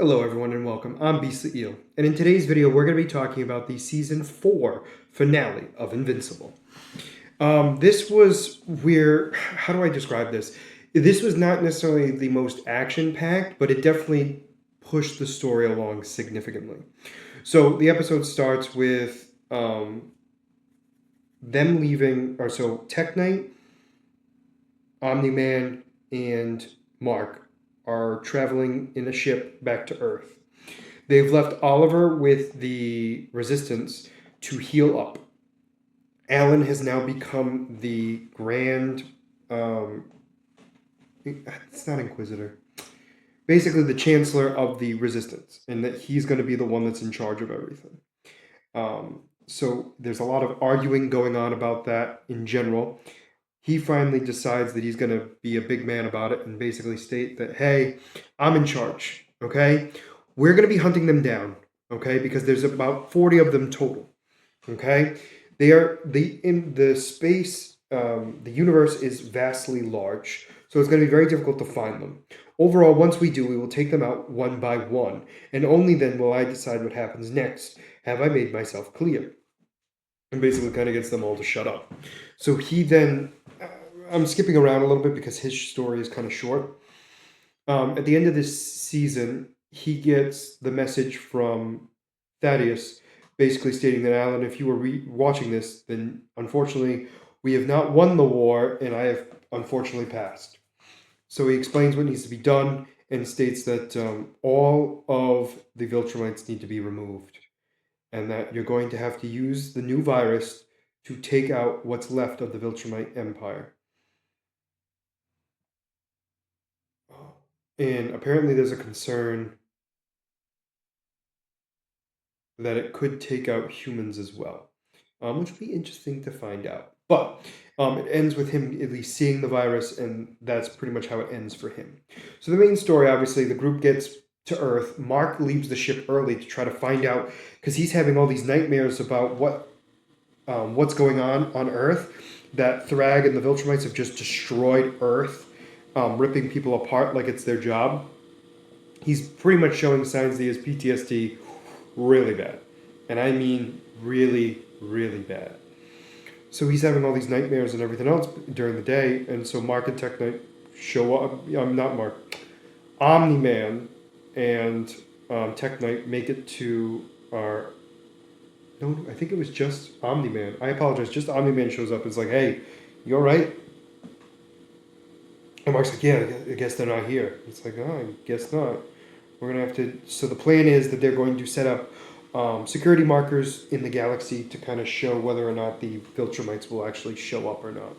Hello everyone and welcome. I'm Beastly Eel, and in today's video we're going to be talking about the Season 4 finale of Invincible. This was where, how do I describe this? This was not necessarily the most action-packed, but it definitely pushed the story along significantly. So the episode starts with them leaving, or so Tech Knight, Omni-Man, and Mark are traveling in a ship back to Earth. They've left Oliver with the Resistance to heal up. Alan has now become the Grand... it's not Inquisitor. Basically the Chancellor of the Resistance, and that he's going to be the one that's in charge of everything. So there's a lot of arguing going on about that in general. He finally decides that he's going to be a big man about it and basically state that, hey, I'm in charge, okay? We're going to be hunting them down, okay? Because there's about 40 of them total, okay? They are, in the space, the universe is vastly large, so it's going to be very difficult to find them. Overall, once we do, we will take them out one by one, and only then will I decide what happens next. Have I made myself clear? And basically kind of gets them all to shut up. So he then, I'm skipping around a little bit because his story is kind of short. At the end of this season, he gets the message from Thaddeus basically stating that, Alan, if you were watching this, then unfortunately we have not won the war and I have unfortunately passed. So he explains what needs to be done and states that all of the Viltrumites need to be removed, and that you're going to have to use the new virus to take out what's left of the Viltrumite Empire. And apparently there's a concern that it could take out humans as well, which will be interesting to find out. But it ends with him at least seeing the virus, and that's pretty much how it ends for him. So the main story, obviously, the group gets to Earth. Mark leaves the ship early to try to find out, because he's having all these nightmares about what's going on Earth, that Thrag and the Viltrumites have just destroyed Earth, ripping people apart like it's their job. He's pretty much showing signs that he has PTSD really bad. And I mean really, really bad. So he's having all these nightmares and everything else during the day, and so Mark and Tech Knight show up. Not Mark. Omni-Man and Tech Knight make it to our... No, I think it was just Omni-Man. I apologize. Just Omni-Man shows up and is like, hey, you alright? And Mark's like, yeah, I guess they're not here. It's like, oh, I guess not. We're going to have to... So the plan is that they're going to set up security markers in the galaxy to kind of show whether or not the Viltrumites will actually show up or not.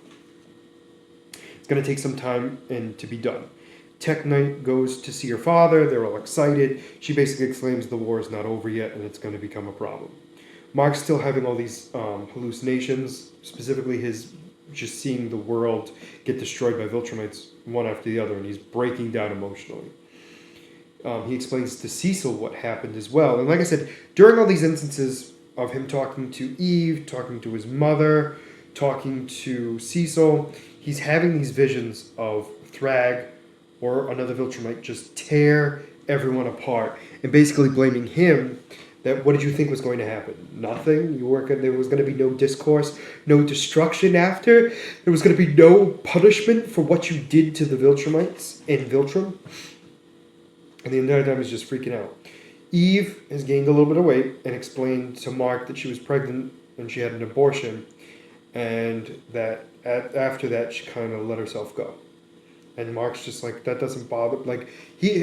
It's going to take some time and to be done. Tech Knight goes to see her father. They're all excited. She basically exclaims the war is not over yet and it's going to become a problem. Mark's still having all these hallucinations, specifically his just seeing the world get destroyed by Viltrumites one after the other, and he's breaking down emotionally. He explains to Cecil what happened as well. And like I said, during all these instances of him talking to Eve, talking to his mother, talking to Cecil, he's having these visions of Thrag or another Viltrumite just tear everyone apart and basically blaming him. That what did you think was going to happen? Nothing? There was going to be no discourse, no destruction after? There was going to be no punishment for what you did to the Viltrumites in Viltrum? And the entire time he's just freaking out. Eve has gained a little bit of weight and explained to Mark that she was pregnant and she had an abortion, and that after that she kind of let herself go. And Mark's just like, that doesn't bother... Like,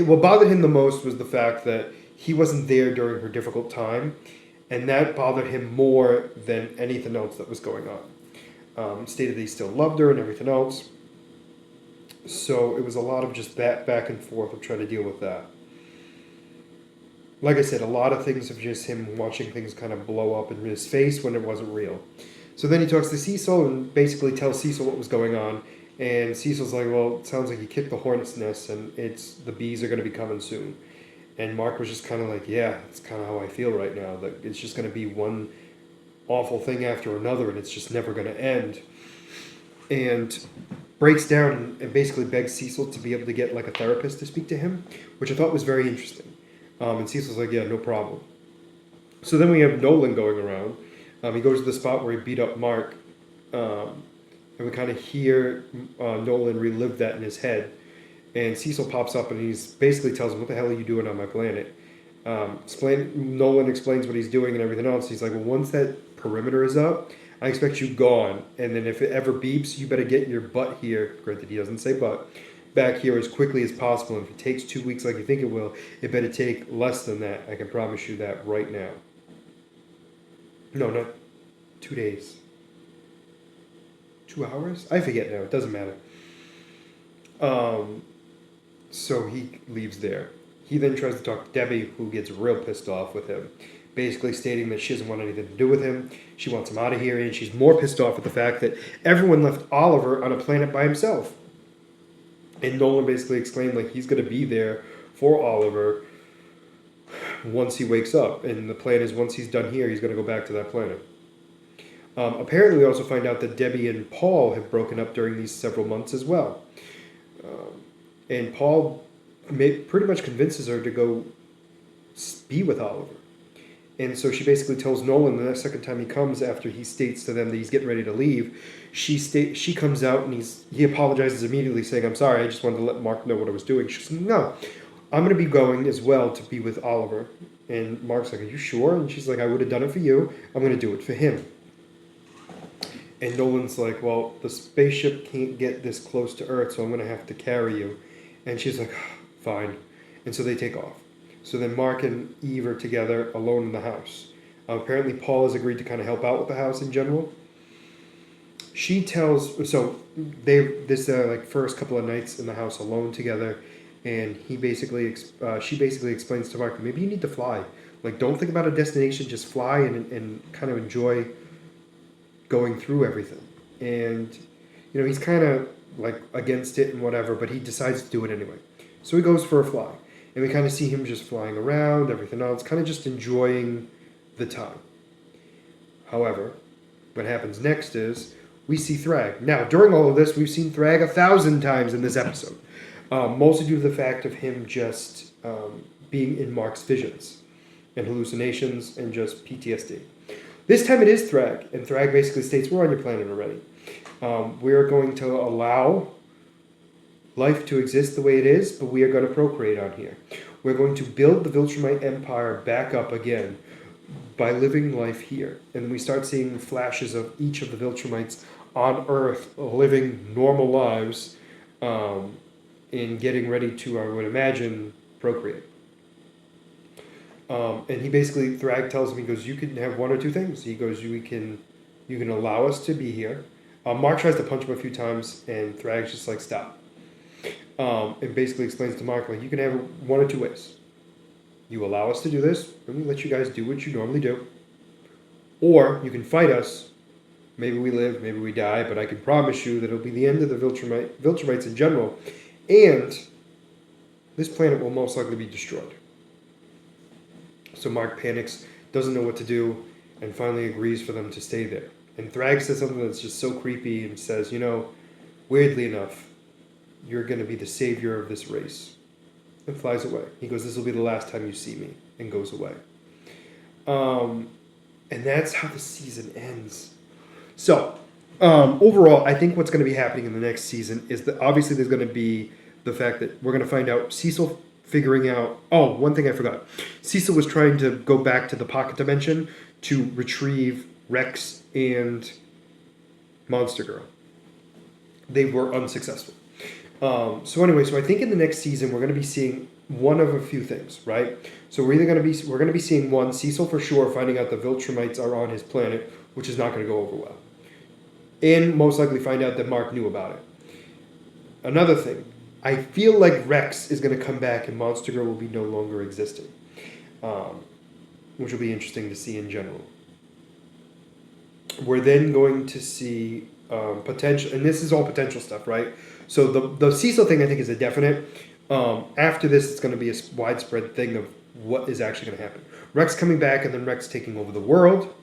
what bothered him the most was the fact that he wasn't there during her difficult time, and that bothered him more than anything else that was going on. Stated that he still loved her and everything else. So it was a lot of just that back and forth of trying to deal with that. Like I said, a lot of things of just him watching things kind of blow up in his face when it wasn't real. So then he talks to Cecil and basically tells Cecil what was going on. And Cecil's like, well, it sounds like you kicked the hornet's nest and the bees are going to be coming soon. And Mark was just kind of like, yeah, it's kind of how I feel right now. That it's just going to be one awful thing after another and it's just never going to end. And breaks down and basically begs Cecil to be able to get like a therapist to speak to him, which I thought was very interesting. And Cecil's like, yeah, no problem. So then we have Nolan going around. He goes to the spot where he beat up Mark, and we kind of hear Nolan relive that in his head. And Cecil pops up and he's basically tells him, "What the hell are you doing on my planet?" Nolan explains what he's doing and everything else. He's like, "Well, once that perimeter is up, I expect you gone. And then if it ever beeps, you better get your butt here." Granted, he doesn't say butt. Back here as quickly as possible. And if it takes 2 weeks like you think it will, it better take less than that. I can promise you that right now. No, not 2 days. 2 hours? I forget now. It doesn't matter. So he leaves there. He then tries to talk to Debbie, who gets real pissed off with him, basically stating that she doesn't want anything to do with him. She wants him out of here, and she's more pissed off with the fact that everyone left Oliver on a planet by himself. And Nolan basically exclaimed like he's going to be there for Oliver once he wakes up. And the plan is once he's done here, he's going to go back to that planet. Apparently, we also find out that Debbie and Paul have broken up during these several months as well. And Paul pretty much convinces her to go be with Oliver. And so she basically tells Nolan the next second time he comes, after he states to them that he's getting ready to leave, she comes out and he apologizes immediately, saying, "I'm sorry, I just wanted to let Mark know what I was doing." She says, "No, I'm going to be going as well to be with Oliver." And Mark's like, "Are you sure?" And she's like, "I would have done it for you. I'm going to do it for him." And Nolan's like, "Well, the spaceship can't get this close to Earth, so I'm going to have to carry you." And she's like, "Fine." And so they take off. So then Mark and Eve are together alone in the house. Apparently Paul has agreed to kind of help out with the house in general. She tells, so this like first couple of nights in the house alone together, and she basically explains to Mark, maybe you need to fly. Like, don't think about a destination, just fly and kind of enjoy going through everything. And, he's kind of like against it and whatever, but he decides to do it anyway. So he goes for a fly. And we kind of see him just flying around, everything else, kind of just enjoying the time. However, what happens next is we see Thrag. Now, during all of this, we've seen Thrag 1,000 times in this episode. Mostly due to the fact of him just being in Mark's visions and hallucinations and just PTSD. This time it is Thrag, and Thrag basically states, "We're on your planet already. We're going to allow life to exist the way it is, but we are going to procreate on here. We're going to build the Viltrumite Empire back up again by living life here." And then we start seeing flashes of each of the Viltrumites on Earth living normal lives and getting ready to, I would imagine, procreate. And he basically, Thrag tells him, he goes, "You can have one or two things." He goes, you can allow us to be here." Mark tries to punch him a few times, and Thrag's just like, "Stop." And basically explains to Mark, like, you can have it one or two ways. You allow us to do this, and we let you guys do what you normally do. Or you can fight us. Maybe we live, maybe we die, but I can promise you that it'll be the end of the Viltrumites in general. And this planet will most likely be destroyed. So Mark panics, doesn't know what to do, and finally agrees for them to stay there. And Thrag says something that's just so creepy and says, weirdly enough, "You're going to be the savior of this race." And flies away. He goes, "This will be the last time you see me," and goes away. And that's how the season ends. So, overall, I think what's going to be happening in the next season is that obviously there's going to be the fact that we're going to find out Cecil figuring out... Oh, one thing I forgot. Cecil was trying to go back to the pocket dimension to retrieve Rex and Monster Girl. They were unsuccessful. So I think in the next season we're going to be seeing one of a few things, right? So we're going to be seeing one, Cecil for sure finding out the Viltrumites are on his planet, which is not going to go over well, and most likely find out that Mark knew about it. Another thing, I feel like Rex is going to come back and Monster Girl will be no longer existing, which will be interesting to see in general. We're then going to see potential, and this is all potential stuff, right? So the Cecil thing, I think, is a definite. After this, it's going to be a widespread thing of what is actually going to happen. Rex coming back, and then Rex taking over the world.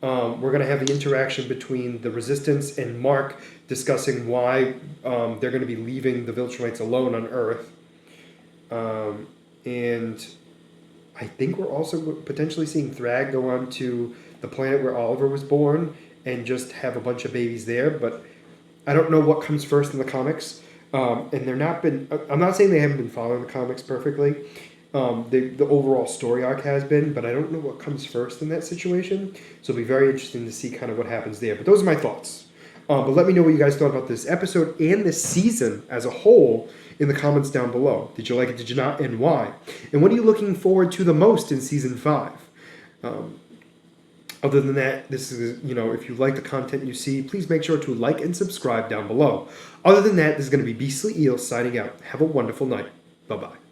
We're going to have the interaction between the Resistance and Mark discussing why they're going to be leaving the Viltrumites alone on Earth. And I think we're also potentially seeing Thrag go on to the planet where Oliver was born and just have a bunch of babies there. But I don't know what comes first in the comics. And they're not been. I'm not saying they haven't been following the comics perfectly. The overall story arc has been, but I don't know what comes first in that situation. So it'll be very interesting to see kind of what happens there. But those are my thoughts. But let me know what you guys thought about this episode and this season as a whole in the comments down below. Did you like it? Did you not? And why? And what are you looking forward to the most in season 5? Other than that, this is, if you like the content you see, please make sure to like and subscribe down below. Other than that, this is going to be Beastly Eel signing out. Have a wonderful night. Bye-bye.